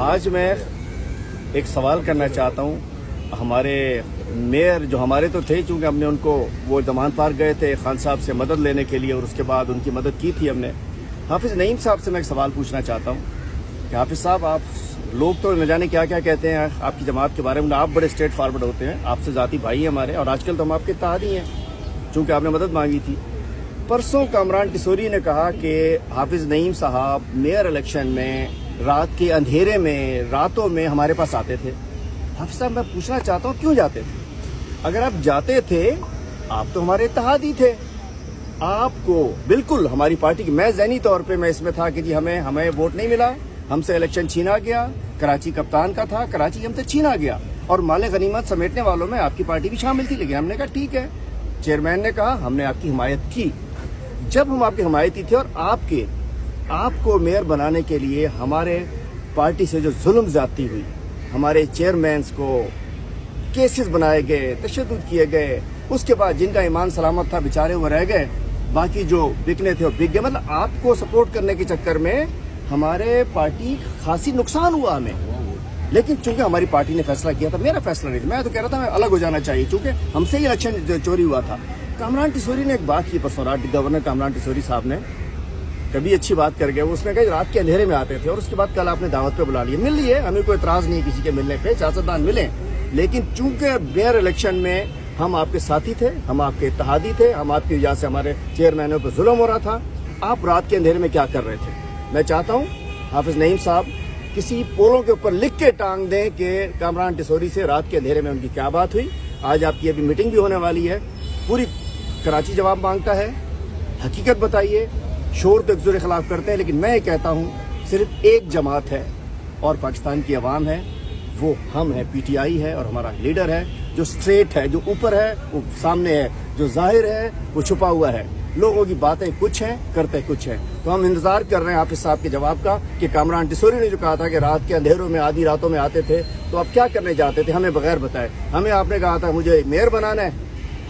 آج میں ایک سوال کرنا چاہتا ہوں. ہمارے میئر جو ہمارے تو تھے، چونکہ ہم نے ان کو وہ زمان پارک گئے تھے خان صاحب سے مدد لینے کے لیے، اور اس کے بعد ان کی مدد کی تھی ہم نے. حافظ نعیم صاحب سے میں ایک سوال پوچھنا چاہتا ہوں کہ حافظ صاحب، آپ لوگ تو نہ جانے کیا کیا کہتے ہیں آپ کی جماعت کے بارے میں، آپ بڑے اسٹریٹ فارورڈ ہوتے ہیں، آپ سے ذاتی بھائی ہیں ہمارے، اور آج کل تو ہم آپ کے اتحادی ہیں چونکہ آپ نے مدد مانگی تھی. پرسوں کامران ٹسوری نے کہا کہ حافظ نعیم صاحب میئر الیکشن میں رات کے اندھیرے میں، راتوں میں ہمارے پاس آتے تھے. حافظ صاحب، میں پوچھنا چاہتا ہوں کیوں جاتے تھے؟ اگر آپ جاتے تھے، آپ تو ہمارے اتحادی تھے، آپ کو بالکل ہماری پارٹی کی، میں ذہنی طور پہ میں اس میں تھا کہ جی ہمیں ووٹ نہیں ملا، ہم سے الیکشن چھینا گیا، کراچی کپتان کا تھا، کراچی ہم سے چھینا گیا، اور مال غنیمت سمیٹنے والوں میں آپ کی پارٹی بھی شامل تھی. لیکن ہم نے کہا ٹھیک ہے، چیئرمین نے کہا، ہم نے آپ کی حمایت کی. جب ہم آپ کی حمایتی تھے اور آپ کو میئر بنانے کے لیے ہمارے پارٹی سے جو ظلم زیادتی ہوئی، ہمارے چیئرمینز کو کیسز بنائے گئے، تشدد کیے گئے، اس کے بعد جن کا ایمان سلامت تھا بیچارے وہ رہ گئے، باقی جو بکنے تھے وہ بک گئے. مطلب آپ کو سپورٹ کرنے کے چکر میں ہمارے پارٹی خاصی نقصان ہوا ہمیں. لیکن چونکہ ہماری پارٹی نے فیصلہ کیا تھا، میرا فیصلہ نہیں تھا، میں تو کہہ رہا تھا میں الگ ہو جانا چاہیے، چونکہ ہم سے ہی الیکشن چوری ہوا تھا. کامران ٹسوری نے ایک بات کی پرسوں رات، گورنر کامران ٹسوری صاحب نے کبھی اچھی بات کر گئے. اس نے کہا رات کے اندھیرے میں آتے تھے، اور اس کے بعد کل آپ نے دعوت پہ بلا لیے. مل لیے، ہمیں کوئی اعتراض نہیں کسی کے ملنے پہ، سیاستدان ملیں، لیکن چونکہ میئر الیکشن میں ہم آپ کے ساتھی تھے، ہم آپ کے اتحادی تھے، ہم آپ کی وجہ سے ہمارے چیئرمینوں پہ ظلم ہو رہا تھا. آپ رات کے اندھیرے میں کیا کر رہے تھے؟ میں چاہتا ہوں حافظ نعیم صاحب کسی پولوں کے اوپر لکھ کے ٹانگ دیں کہ کامران ٹسوری سے رات کے اندھیرے میں ان کی کیا بات ہوئی. آج آپ کی ابھی میٹنگ بھی ہونے والی ہے، پوری کراچی جواب مانگتا ہے. حقیقت بتائیے. شور تو ایک دوسرے کے خلاف کرتے ہیں، لیکن میں یہ کہتا ہوں صرف ایک جماعت ہے اور پاکستان کی عوام ہے، وہ ہم ہیں، پی ٹی آئی ہے، اور ہمارا لیڈر ہے جو اسٹریٹ ہے، جو اوپر ہے وہ سامنے ہے، جو ظاہر ہے وہ چھپا ہوا ہے. لوگوں کی باتیں کچھ ہیں، کرتے کچھ ہیں. تو ہم انتظار کر رہے ہیں حافظ صاحب کے جواب کا کہ کامران ٹسوری نے جو کہا تھا کہ رات کے اندھیروں میں، آدھی راتوں میں آتے تھے، تو آپ کیا کرنے جاتے تھے ہمیں بغیر بتائے؟ ہمیں آپ نے کہا تھا مجھے میئر بنانا ہے،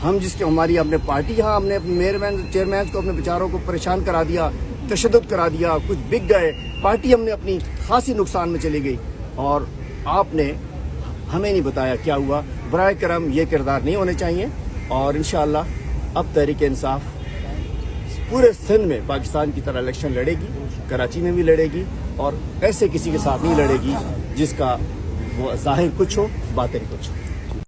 ہم جس کے ہماری اپنے پارٹی یہاں ہم نے اپنے چیئرمین کو، اپنے بیچاروں کو پریشان کرا دیا، تشدد کرا دیا، کچھ بک گئے، پارٹی ہم نے اپنی خاصی نقصان میں چلی گئی، اور آپ نے ہمیں نہیں بتایا کیا ہوا. برائے کرم یہ کردار نہیں ہونے چاہیے. اور انشاءاللہ اب تحریک انصاف پورے سندھ میں پاکستان کی طرح الیکشن لڑے گی، کراچی میں بھی لڑے گی، اور ایسے کسی کے ساتھ نہیں لڑے گی جس کا وہ ظاہر کچھ ہو، باطن کچھ ہو.